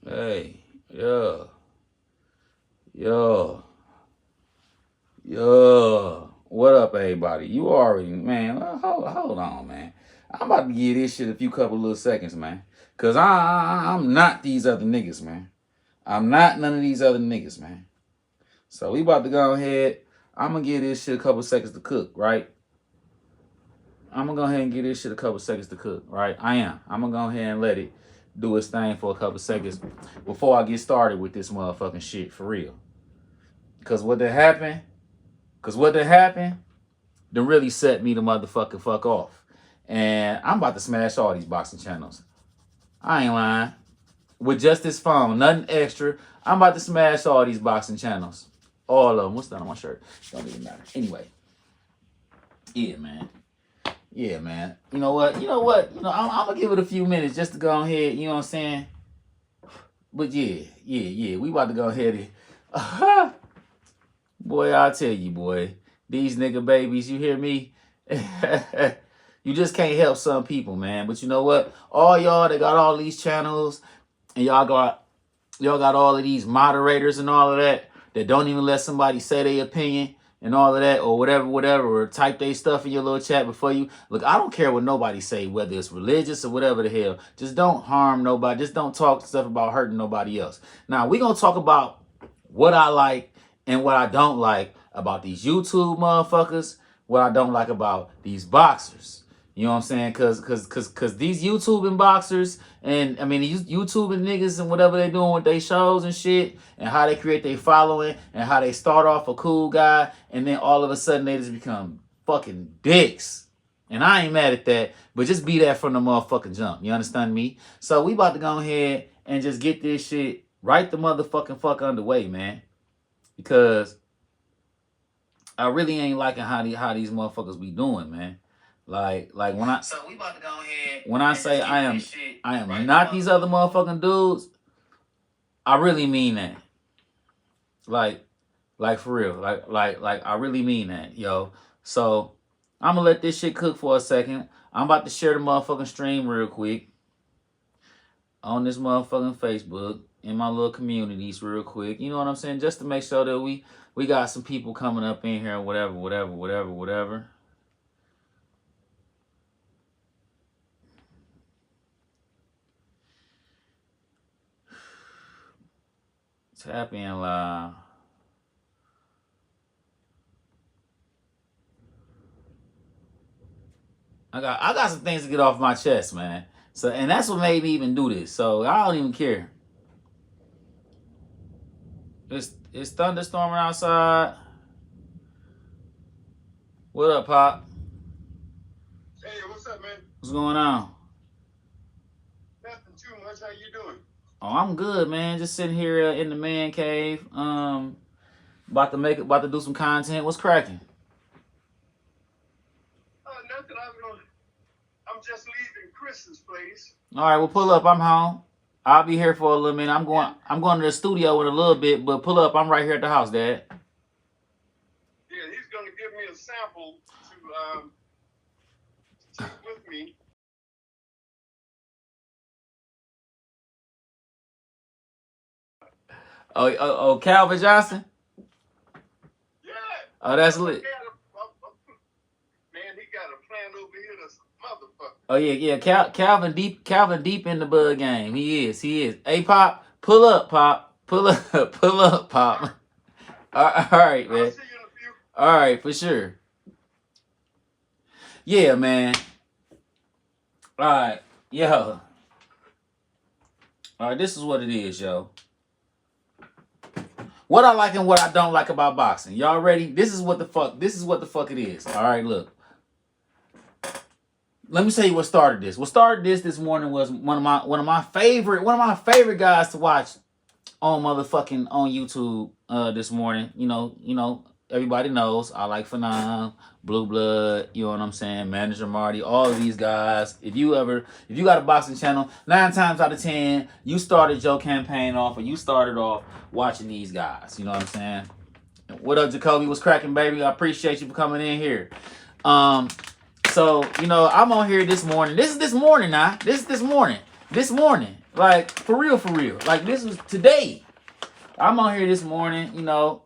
Hey, yo, yo, yo. What up, everybody? You already, man. Hold on, man. I'm about to give this shit a few couple little seconds, man. Cause I'm not these other niggas, man. I'm not none of these other niggas, man. So we about to go ahead. I'm gonna give this shit a couple seconds to cook, right? I'm gonna go ahead and give this shit a couple seconds to cook, right? I am. I'm gonna go ahead and let it do its thing for a couple seconds before I get started with this motherfucking shit for real. Cause what that happened, then really set me the motherfucking fuck off. And I'm about to smash all these boxing channels. I ain't lying. With just this phone, nothing extra. I'm about to smash all these boxing channels. All of them. What's that on my shirt? Don't even matter. Anyway. Yeah, man. Yeah, man. You know what? I'm gonna give it a few minutes just to go ahead, you know what I'm saying? But yeah. We about to go ahead and boy, I'll tell you, boy. These nigga babies, you hear me? You just can't help some people, man. But you know what? All y'all that got all these channels and y'all got all of these moderators and all of that don't even let somebody say their opinion and all of that or whatever, or type their stuff in your little chat before you. Look, I don't care what nobody say, whether it's religious or whatever the hell. Just don't harm nobody. Just don't talk stuff about hurting nobody else. Now, we're going to talk about what I like and what I don't like about these YouTube motherfuckers, what I don't like about these boxers. You know what I'm saying? Cause these YouTubing boxers and these YouTubing niggas and whatever they doing with their shows and shit and how they create their following and how they start off a cool guy and then all of a sudden they just become fucking dicks. And I ain't mad at that, but just be that from the motherfucking jump. You understand me? So we about to go ahead and just get this shit right the motherfucking fuck underway, man. Because I really ain't liking how these motherfuckers be doing, man. Like when I So we about to go ahead. When I say I am right not these other motherfucking dudes, I really mean that. Like for real. Like I really mean that, yo. So I'm gonna let this shit cook for a second. I'm about to share the motherfucking stream real quick on this motherfucking Facebook in my little communities real quick. You know what I'm saying? Just to make sure that we got some people coming up in here, whatever. Tap in live. I got some things to get off my chest, man. So, and that's what made me even do this. So I don't even care. It's thunderstorming outside. What up, Pop? Hey, what's up, man? What's going on? Nothing too much. How you doing? Oh, I'm good, man. Just sitting here in the man cave. About to do some content. What's cracking? Nothing. I'm just leaving Chris's place. All right, well, pull up. I'm home. I'll be here for a little minute. I'm going to the studio in a little bit, but pull up. I'm right here at the house, Dad. Yeah, he's gonna give me a sample to take with me. Oh, Calvin Johnson. Yeah. Oh, that's lit. Man, he got a plan over here that's motherfucker. Oh yeah. Calvin deep in the bug game. He is. Hey, Pop, pull up, Pop. Pull up, Pop. All right, man. I'll see you in a few. All right, for sure. Yeah, man. All right, yo. All right, this is what it is, yo. What I like and what I don't like about boxing. Y'all ready? This is what the fuck it is. All right, look. Let me tell you what started this. What started this morning was one of my favorite guys to watch on YouTube this morning. You know, everybody knows I like Phenom, Blue Blood, you know what I'm saying, Manager Marty, all of these guys. If you got a boxing channel, 9 times out of 10, you started your campaign off or you started off watching these guys. You know what I'm saying? What up, Jacoby? What's cracking, baby? I appreciate you for coming in here. So, I'm on here this morning. This morning. Like, for real, for real. Like, this was today. I'm on here this morning, you know,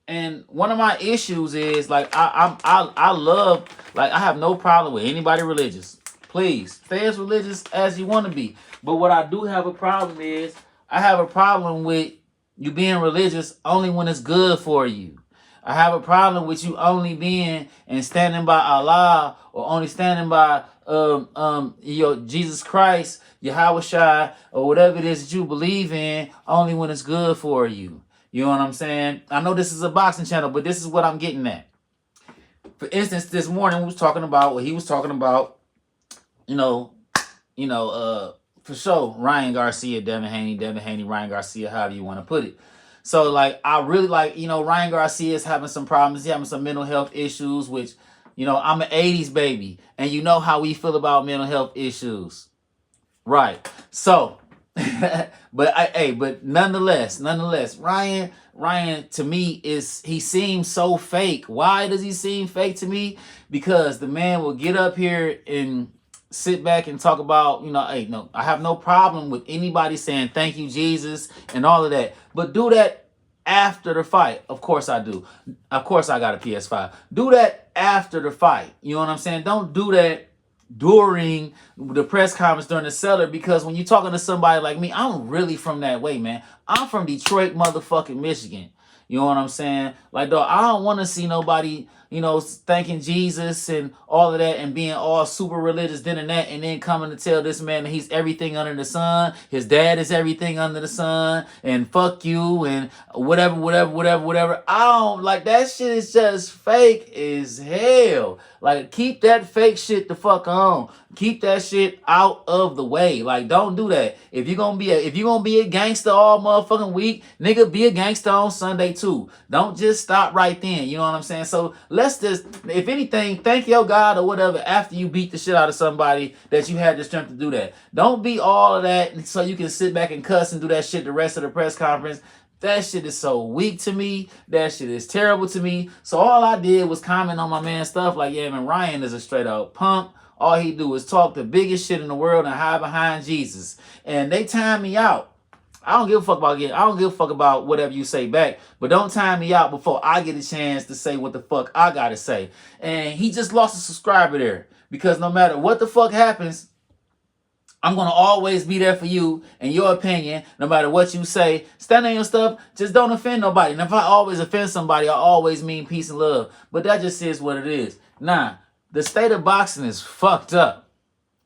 and one of my issues is like I love, like, I have no problem with anybody religious. Please stay as religious as you want to be. But what I do have a problem is I have a problem with you being religious only when it's good for you. I have a problem with you only being and standing by Allah, or only standing by your Jesus Christ, Yahweh Shai, or whatever it is that you believe in, only when it's good for you. You know what I'm saying? I know this is a boxing channel, but this is what I'm getting at. For instance, this morning we was talking about what he was talking about, for sure, Ryan Garcia, Devin Haney, Ryan Garcia, however you want to put it. So, like, I really like, Ryan Garcia is having some problems. He's having some mental health issues, which, I'm an 80s baby. And you know how we feel about mental health issues. Right. So, but nonetheless, Ryan to me he seems so fake. Why does he seem fake to me? Because the man will get up here and sit back and talk about, hey, no, I have no problem with anybody saying thank you, Jesus, and all of that. But do that after the fight. Of course I do. Of course I got a PS5. Do that after the fight. You know what I'm saying? Don't do that during the press conference during the cellar, because when you're talking to somebody like me, I'm really from that way, man. I'm from Detroit, motherfucking Michigan. You know what I'm saying? Like, dog, I don't want to see nobody, thanking Jesus and all of that and being all super religious, then and that, and then coming to tell this man that he's everything under the sun. His dad is everything under the sun, and fuck you, and whatever. I don't like that shit. Is just fake as hell. Like, keep that fake shit the fuck on. Keep that shit out of the way. Like, don't do that. If you're gonna be a gangster all motherfucking week, nigga, be a gangster on Sunday too. Don't just stop right then. You know what I'm saying? So let's just, if anything, thank your God or whatever after you beat the shit out of somebody that you had the strength to do that. Don't be all of that so you can sit back and cuss and do that shit the rest of the press conference. That shit is so weak to me. That shit is terrible to me. So all I did was comment on my man's stuff like, yeah, man, Ryan is a straight up punk. All he do is talk the biggest shit in the world and hide behind Jesus. And they time me out. I don't give a fuck about whatever you say back, but don't time me out before I get a chance to say what the fuck I gotta say. And he just lost a subscriber there, because no matter what the fuck happens, I'm going to always be there for you and your opinion, no matter what you say. Stand on your stuff. Just don't offend nobody. And if I always offend somebody, I always mean peace and love. But that just is what it is. Nah, the state of boxing is fucked up.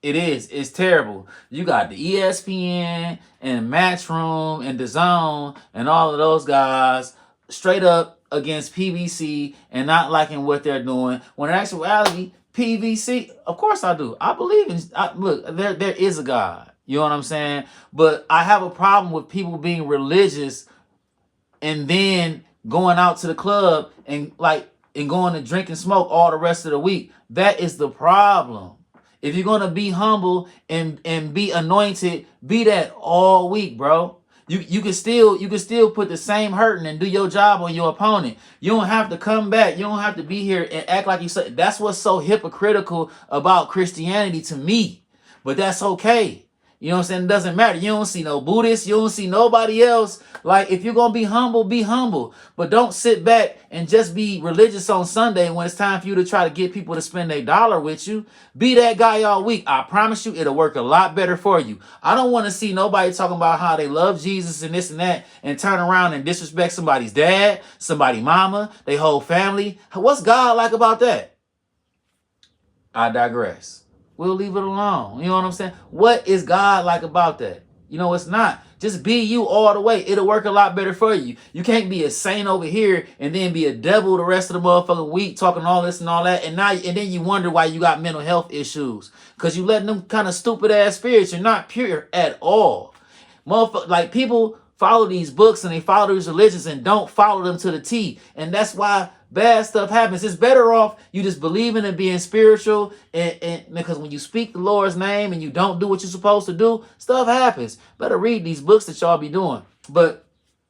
It is. It's terrible. You got the ESPN and Matchroom and DAZN and all of those guys straight up against PBC and not liking what they're doing. When in actuality, PVC, of course I do. I believe in, look, there is a God. You know what I'm saying? But I have a problem with people being religious and then going out to the club and going to drink and smoke all the rest of the week. That is the problem. If you're going to be humble and be anointed, be that all week, bro. You can still put the same hurting and do your job on your opponent. You don't have to come back. You don't have to be here and act like you said. That's what's so hypocritical about Christianity to me. But that's okay. You know what I'm saying? It doesn't matter. You don't see no Buddhists. You don't see nobody else. Like, if you're going to be humble, be humble. But don't sit back and just be religious on Sunday when it's time for you to try to get people to spend their dollar with you. Be that guy all week. I promise you, it'll work a lot better for you. I don't want to see nobody talking about how they love Jesus and this and that and turn around and disrespect somebody's dad, somebody's mama, their whole family. What's God like about that? I digress. We'll leave it alone. You know what I'm saying? What is God like about that? It's not. Just be you all the way. It'll work a lot better for you. You can't be a saint over here and then be a devil the rest of the motherfucking week talking all this and all that. And then you wonder why you got mental health issues. Because you letting them kind of stupid ass spirits. You're not pure at all. Like, people follow these books and they follow these religions and don't follow them to the T. And that's why bad stuff happens. It's better off you just believing in being spiritual, and because when you speak the Lord's name and you don't do what you're supposed to do, stuff happens. Better read these books that y'all be doing. But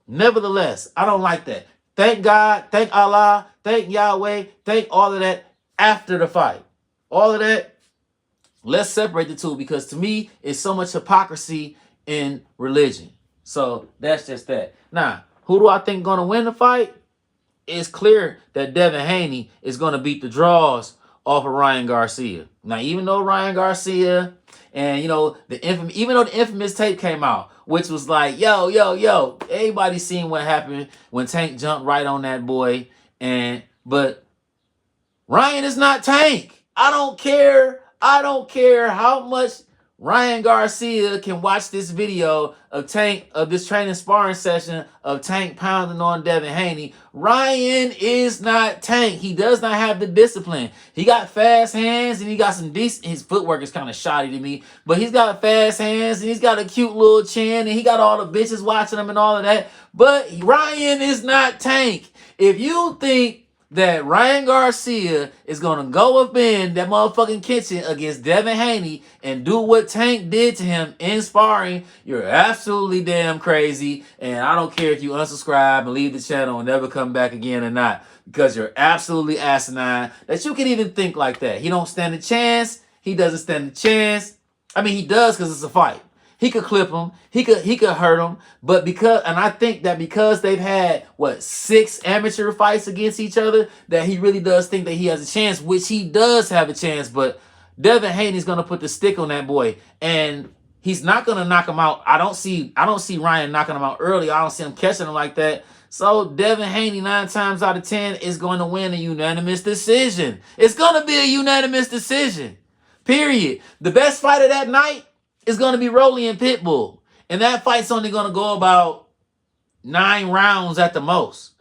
nevertheless, I don't like that. Thank God, thank Allah, thank Yahweh, thank all of that after the fight. All of that, let's separate the two, because to me, it's so much hypocrisy in religion. So that's just that. Now, who do I think gonna win the fight? It's clear that Devin Haney is gonna beat the draws off of Ryan Garcia. Now, even though Ryan Garcia and even though the infamous tape came out, which was like, yo, everybody seen what happened when Tank jumped right on that boy, but Ryan is not Tank. I don't care. I don't care how much Ryan Garcia can watch this video of Tank, of this training sparring session of Tank pounding on Devin Haney. Ryan is not Tank. He does not have the discipline. He got fast hands and he got some decent, his footwork is kind of shoddy to me, but he's got fast hands and he's got a cute little chin and he got all the bitches watching him and all of that. But Ryan is not Tank. If you think that Ryan Garcia is going to go up in that motherfucking kitchen against Devin Haney and do what Tank did to him in sparring, you're absolutely damn crazy. And I don't care if you unsubscribe and leave the channel and never come back again or not, because you're absolutely asinine that you can even think like that. He don't stand a chance. He doesn't stand a chance. I mean, he does because it's a fight. He could clip him. He could hurt him. But I think that because they've had 6 amateur fights against each other, that he really does think that he has a chance, which he does have a chance. But Devin Haney's gonna put the stick on that boy, and he's not gonna knock him out. I don't see Ryan knocking him out early. I don't see him catching him like that. So Devin Haney 9 times out of 10 is going to win a unanimous decision. It's gonna be a unanimous decision. Period. The best fight of that night is going to be Rolly and Pitbull. And that fight's only going to go about 9 rounds at the most.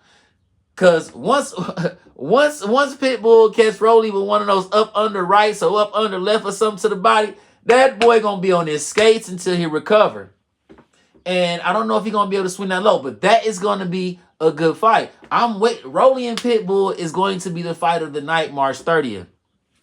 Because once Pitbull catch Rolly with one of those up under rights or up under left or something to the body, that boy going to be on his skates until he recover. And I don't know if he's going to be able to swing that low, but that is going to be a good fight. Rolly and Pitbull is going to be the fight of the night, March 30th.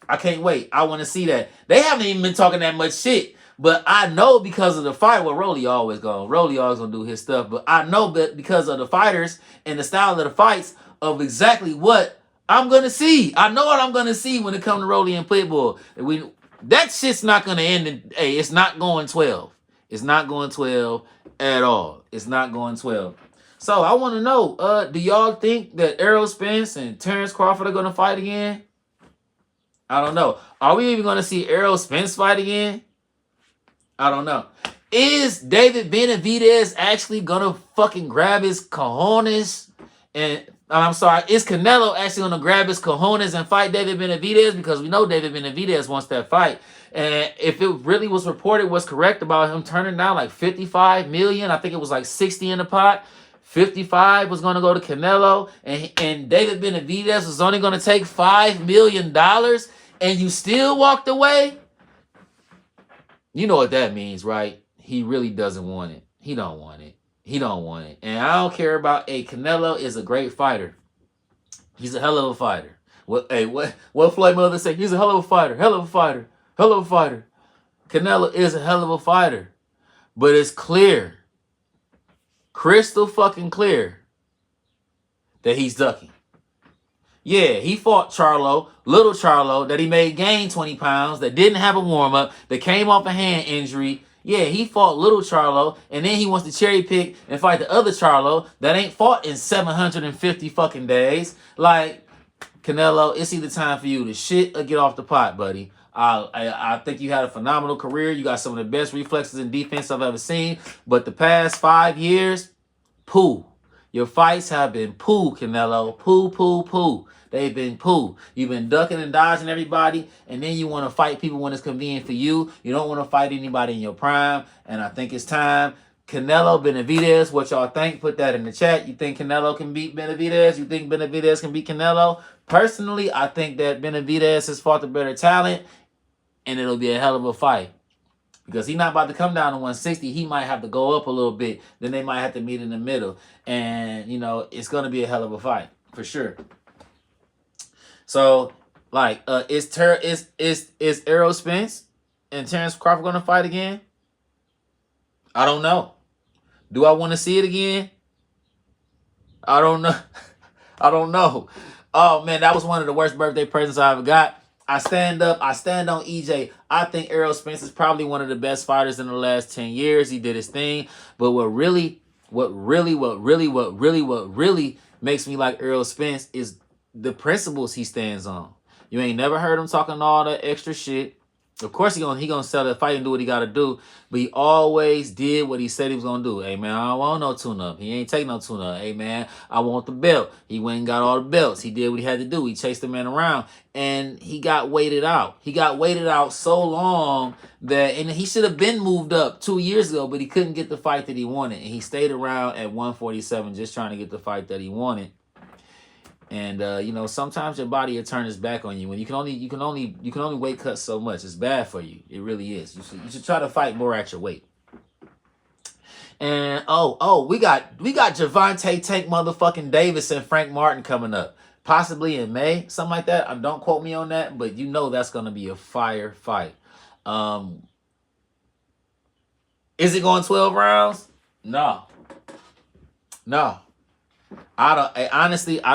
I can't wait. I want to see that. They haven't even been talking that much shit. But I know because of the fight, Rolly always gonna do his stuff. But I know that because of the fighters and the style of the fights of exactly what I'm gonna see. I know what I'm gonna see when it comes to Rolly and Pitbull. That shit's not gonna end. It's not going 12. It's not going 12 at all. It's not going 12. So I want to know, do y'all think that Errol Spence and Terrence Crawford are gonna fight again? I don't know. Are we even gonna see Errol Spence fight again? I don't know. Is David Benavidez actually gonna fucking grab his cojones? And I'm sorry, is Canelo actually gonna grab his cojones and fight David Benavidez? Because we know David Benavidez wants that fight. And if it really was reported was correct about him turning down like 55 million, I think it was like 60 in the pot. 55 was gonna go to Canelo, and David Benavidez was only gonna take $5 million, and you still walked away. You know what that means, right? He really doesn't want it. He don't want it. He don't want it. And I don't care about Canelo is a great fighter. He's a hell of a fighter. What Floyd Mayweather say? He's a hell of a fighter. Hell of a fighter. Hell of a fighter. Canelo is a hell of a fighter. But it's clear. Crystal fucking clear that he's ducking. Yeah, he fought little Charlo, that he made gain 20 pounds, that didn't have a warm-up, that came off a hand injury. Yeah, he fought little Charlo, and then he wants to cherry pick and fight the other Charlo that ain't fought in 750 fucking days. Like, Canelo, it's either time for you to shit or get off the pot, buddy. I think you had a phenomenal career. You got some of the best reflexes in defense I've ever seen. But the past 5 years, poo. Your fights have been poo, Canelo. Poo, poo, poo. They've been poo. You've been ducking and dodging everybody, and then you want to fight people when it's convenient for you. You don't want to fight anybody in your prime, and I think it's time. Canelo, Benavidez, what y'all think? Put that in the chat. You think Canelo can beat Benavidez? You think Benavidez can beat Canelo? Personally, I think that Benavidez has fought the better talent, and it'll be a hell of a fight. Because he's not about to come down to 160. He might have to go up a little bit. Then they might have to meet in the middle. And, it's going to be a hell of a fight. For sure. So, is Errol Spence and Terrence Crawford going to fight again? I don't know. Do I want to see it again? I don't know. I don't know. Oh, man, that was one of the worst birthday presents I ever got. I stand up. I stand on EJ. I think Errol Spence is probably one of the best fighters in the last 10 years. He did his thing. But what really makes me like Errol Spence is the principles he stands on. You ain't never heard him talking all that extra shit. Of course he gonna sell the fight and do what he gotta do, but he always did what he said he was gonna do. Hey man, I don't want no tune-up. He ain't take no tune-up. Hey man, I want the belt. He went and got all the belts. He did what he had to do. He chased the man around and he got waited out. He got waited out so long that, and he should have been moved up 2 years ago, but he couldn't get the fight that he wanted. And he stayed around at 147 just trying to get the fight that he wanted. And sometimes your body will turn its back on you, and you can only weight cut so much. It's bad for you. It really is. You should try to fight more at your weight. And we got Gervonta Tank motherfucking Davis and Frank Martin coming up, possibly in May, something like that. Don't quote me on that, but that's gonna be a fire fight. Is it going 12 rounds? No. I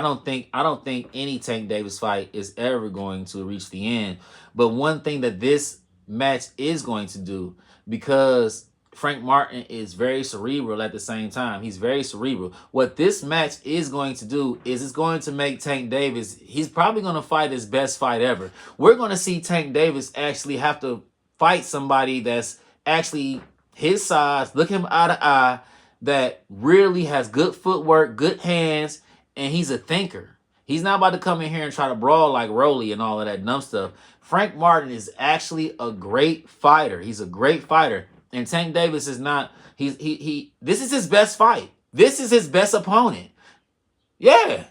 don't think any Tank Davis fight is ever going to reach the end. But one thing that this match is going to do, because Frank Martin is very cerebral at the same time. He's very cerebral. What this match is going to do is it's going to make Tank Davis, he's probably going to fight his best fight ever. We're going to see Tank Davis actually have to fight somebody that's actually his size, look him eye to eye, that really has good footwork, good hands, and he's a thinker. He's not about to come in here and try to brawl like Rolly and all of that dumb stuff. Frank Martin is actually a great fighter. He's a great fighter. And Tank Davis is not, this is his best fight. This is his best opponent. Yeah,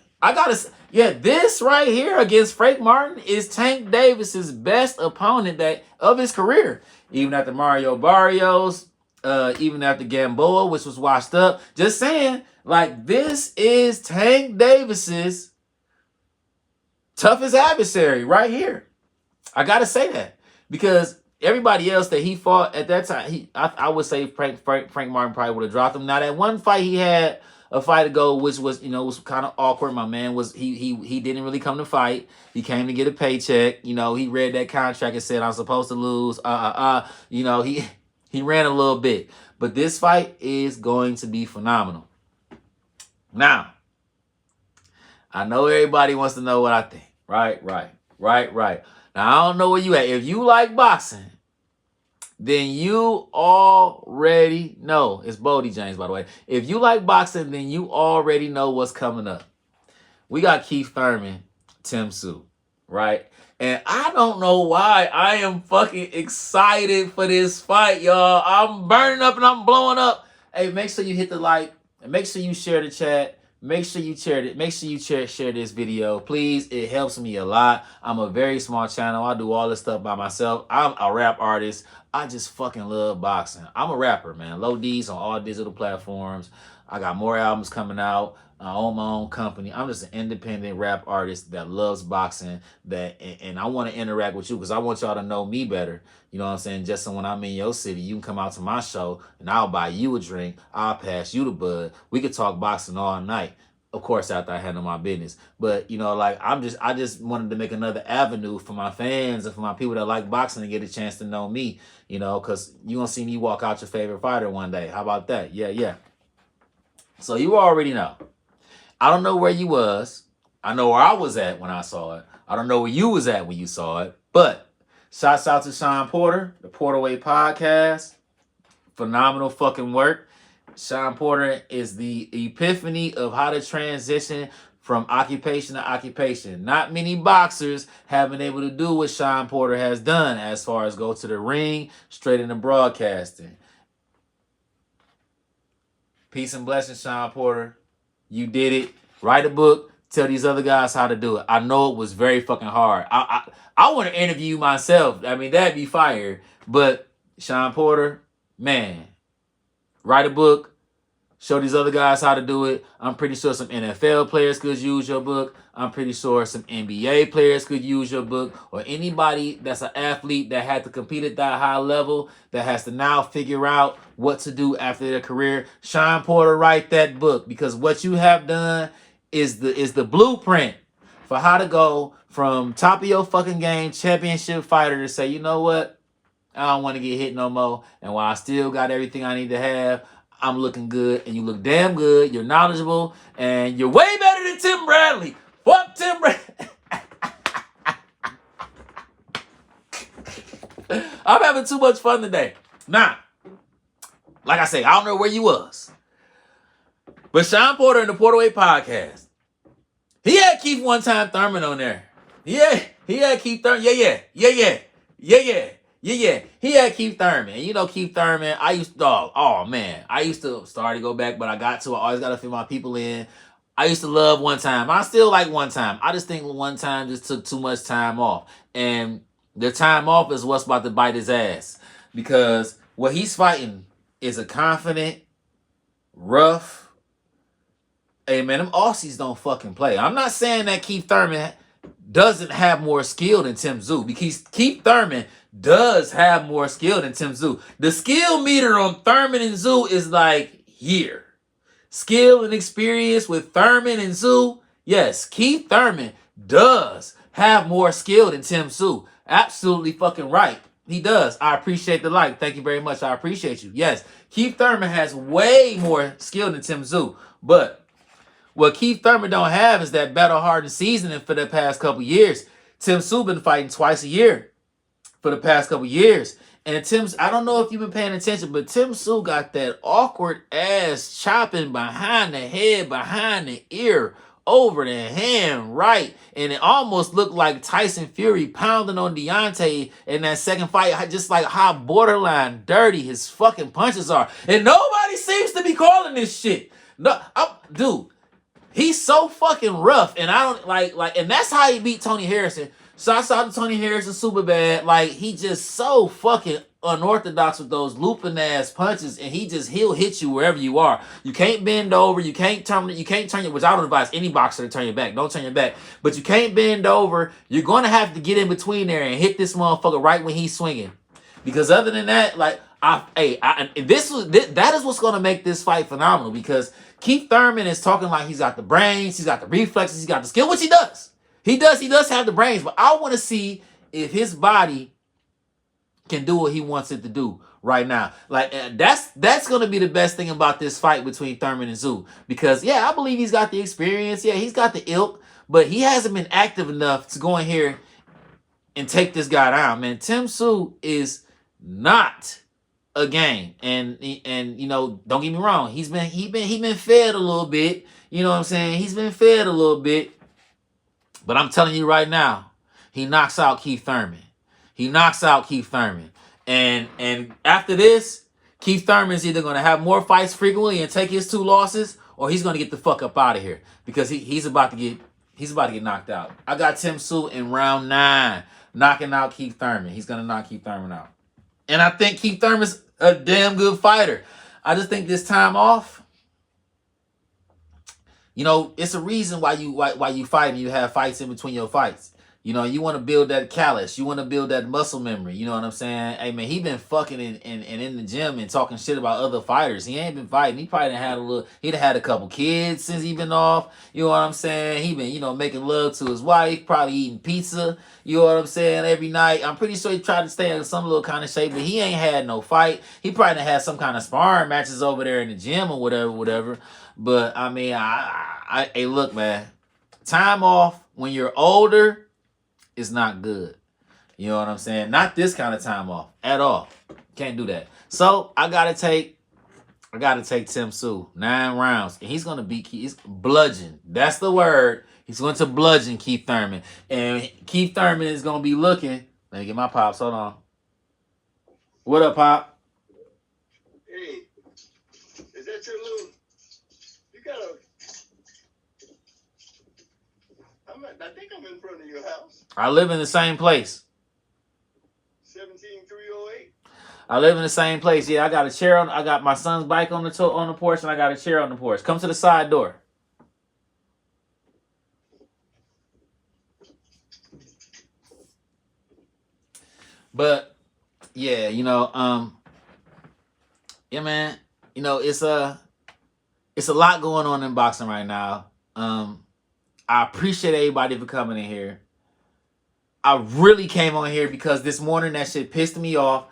this right here against Frank Martin is Tank Davis's best opponent of his career. Even after Mario Barrios, even after Gamboa, which was washed up. Just saying, like, this is Tank Davis's toughest adversary right here. I gotta say that, because everybody else that he fought at that time, I would say Frank Martin probably would have dropped him. Now that one fight he had a fight ago, which was was kind of awkward. My man was he didn't really come to fight. He came to get a paycheck. He read that contract and said, I'm supposed to lose. He ran a little bit. But this fight is going to be phenomenal. Now, I know everybody wants to know what I think. Right. Now, I don't know where you at. If you like boxing, then you already know. It's Bodie James, by the way. If you like boxing, then you already know what's coming up. We got Keith Thurman, Tim Tszyu, right? And I don't know why I am fucking excited for this fight, y'all. I'm burning up and I'm blowing up. Hey, make sure you hit the like. And make sure you share the chat. Make sure you share it. Make sure you share this video. Please, it helps me a lot. I'm a very small channel. I do all this stuff by myself. I'm a rap artist. I just fucking love boxing. I'm a rapper, man. Low D's on all digital platforms. I got more albums coming out. I own my own company. I'm just an independent rap artist that loves boxing. And I want to interact with you because I want y'all to know me better. You know what I'm saying? Just so when I'm in your city, you can come out to my show and I'll buy you a drink. I'll pass you the bud. We could talk boxing all night. Of course, after I handle my business. But, I just wanted to make another avenue for my fans and for my people that like boxing to get a chance to know me, because you're going to see me walk out your favorite fighter one day. How about that? Yeah. So you already know. I don't know where you was. I know where I was at when I saw it. I don't know where you was at when you saw it. But shouts out to Sean Porter, the Porter Way Podcast. Phenomenal fucking work. Sean Porter is the epiphany of how to transition from occupation to occupation. Not many boxers have been able to do what Sean Porter has done as far as go to the ring, straight into broadcasting. Peace and blessings, Sean Porter. You did it. Write a book. Tell these other guys how to do it. I know it was very fucking hard. I want to interview you myself. I mean, that'd be fire. But Sean Porter, man, write a book. Show these other guys how to do it. I'm pretty sure some NFL players could use your book. I'm pretty sure some NBA players could use your book. Or anybody that's an athlete that had to compete at that high level that has to now figure out what to do after their career. Sean Porter, write that book, because what you have done is the blueprint for how to go from top of your fucking game, championship fighter, to say, you know what? I don't want to get hit no more. And while I still got everything I need to have, I'm looking good. And you look damn good. You're knowledgeable. And you're way better than Tim Bradley. Fuck Tim Bradley. I'm having too much fun today. Nah. Like I say, I don't know where you was. But Sean Porter and the Porterweight podcast. He had Keith one time Thurman on there. Yeah, he had Keith Thurman. Yeah. He had Keith Thurman. And you know Keith Thurman, I used to, I used to start to go back, but I always got to fit my people in. I used to love One Time. I still like One Time. I just think One Time just took too much time off. And the time off is what's about to bite his ass. Because what he's fighting is a confident, rough, hey man, them Aussies don't fucking play. I'm not saying that Keith Thurman doesn't have more skill than Tim Tszyu, because Keith Thurman does have more skill than Tim Tszyu. The skill meter on Thurman and Tszyu is like here. Skill and experience with Thurman and Tszyu, yes, Keith Thurman does have more skill than Tim Tszyu. Absolutely fucking right. He does. I appreciate the like. Thank you very much. I appreciate you. Yes, Keith Thurman has way more skill than Tim Tszyu. But what Keith Thurman don't have is that battle-hardened seasoning for the past couple years. Tim Tszyu been fighting twice a year for the past couple years. And I don't know if you've been paying attention, but Tim Tszyu got that awkward ass chopping behind the head, behind the ear, over the hand, right. And it almost looked like Tyson Fury pounding on Deontay in that second fight, just like how borderline dirty his fucking punches are. And nobody seems to be calling this shit. No, dude, he's so fucking rough. And I don't like, and that's how he beat Tony Harrison. Shouts out to Tony Harrison, super bad. Like, he just so fucking unorthodox with those looping ass punches, and he'll hit you wherever you are. You can't bend over, you can't turn, which I don't advise any boxer to turn your back. Don't turn your back. But you can't bend over. You're gonna have to get in between there and hit this motherfucker right when he's swinging. Because other than that, like, that is what's gonna make this fight phenomenal. Because Keith Thurman is talking like he's got the brains, he's got the reflexes, he's got the skill, which he does. He does have the brains, but I want to see if his body can do what he wants it to do right now. Like, that's going to be the best thing about this fight between Thurman and Tszyu. Because, yeah, I believe he's got the experience. Yeah, he's got the ilk, but he hasn't been active enough to go in here and take this guy down, man. Tim Tszyu is not a game. And you know, don't get me wrong. He's been fed a little bit. You know what I'm saying? He's been fed a little bit. But I'm telling you right now, he knocks out Keith Thurman. And after this, Keith Thurman's either going to have more fights frequently and take his 2 losses, or he's going to get the fuck up out of here, because he's about to get knocked out. I got Tim Tszyu in round 9, knocking out Keith Thurman. He's going to knock Keith Thurman out. And I think Keith Thurman's a damn good fighter. I just think this time off, you know, it's a reason why you fight and you have fights in between your fights. You know, you want to build that callus. You want to build that muscle memory. You know what I'm saying? Hey, man, he been fucking in the gym and talking shit about other fighters. He ain't been fighting. He probably he'd had a couple kids since he been off. You know what I'm saying? He been, you know, making love to his wife, probably eating pizza. You know what I'm saying? Every night. I'm pretty sure he tried to stay in some little kind of shape, but he ain't had no fight. He probably had some kind of sparring matches over there in the gym or whatever. But, I mean, hey, look, man. Time off when you're older is not good. You know what I'm saying? Not this kind of time off at all. Can't do that. So, I gotta take Tim Tszyu. 9 rounds. And he's going to beat bludgeon. That's the word. He's going to bludgeon Keith Thurman. And Keith Thurman is going to be looking. Let me get my pops. Hold on. What up, Pop? Hey, is that your little... I think I'm in front of your house. I live in the same place. 17308. I live in the same place. Yeah, I got a chair I got my son's bike on the porch, and I got a chair on the porch. Come to the side door. But yeah, you know, yeah, man, you know, it's a lot going on in boxing right now. I appreciate everybody for coming in here. I really came on here because this morning that shit pissed me off.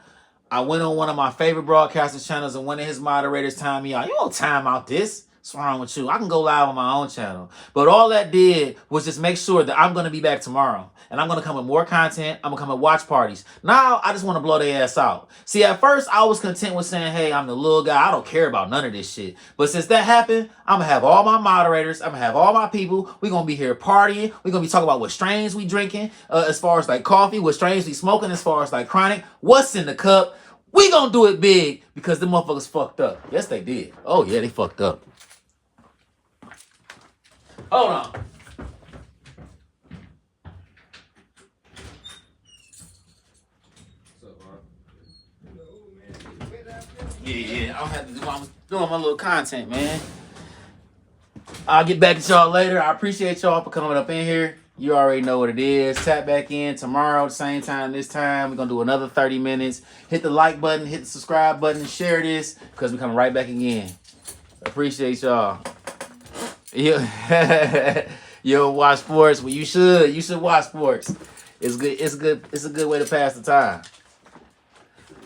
I went on one of my favorite broadcaster channels and one of his moderators timed me out. You don't time out this. What's wrong with you? I can go live on my own channel. But all that did was just make sure that I'm going to be back tomorrow. And I'm going to come with more content. I'm going to come with watch parties. Now, I just want to blow their ass out. See, at first, I was content with saying, hey, I'm the little guy. I don't care about none of this shit. But since that happened, I'm going to have all my moderators. I'm going to have all my people. We're going to be here partying. We're going to be talking about what strains we drinking as far as like coffee, what strains we smoking as far as like chronic, what's in the cup. We gonna do it big because the motherfuckers fucked up. Yes, they did. Oh, yeah, they fucked up. Hold on. Yeah, I'll have to do. I'm doing my little content, man. I'll get back to y'all later. I appreciate y'all for coming up in here. You already know what it is. Tap back in tomorrow, same time this time. We're going to do another 30 minutes. Hit the like button, hit the subscribe button, and share this because we're coming right back again. Appreciate y'all. You don't watch sports? Well, you should. You should watch sports. It's good. It's good. It's a good way to pass the time.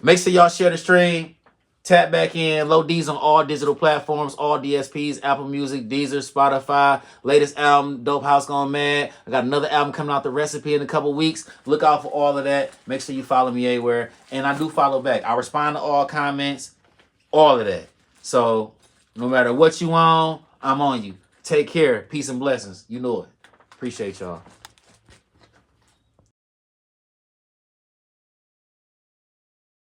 Make sure y'all share the stream. Tap back in. Low D's on all digital platforms, all DSPs, Apple Music, Deezer, Spotify. Latest album, Dope House Gone Mad. I got another album coming out, The Recipe, in a couple weeks. Look out for all of that. Make sure you follow me everywhere. And I do follow back. I respond to all comments, all of that. So no matter what you on, I'm on you. Take care. Peace and blessings. You know it. Appreciate y'all.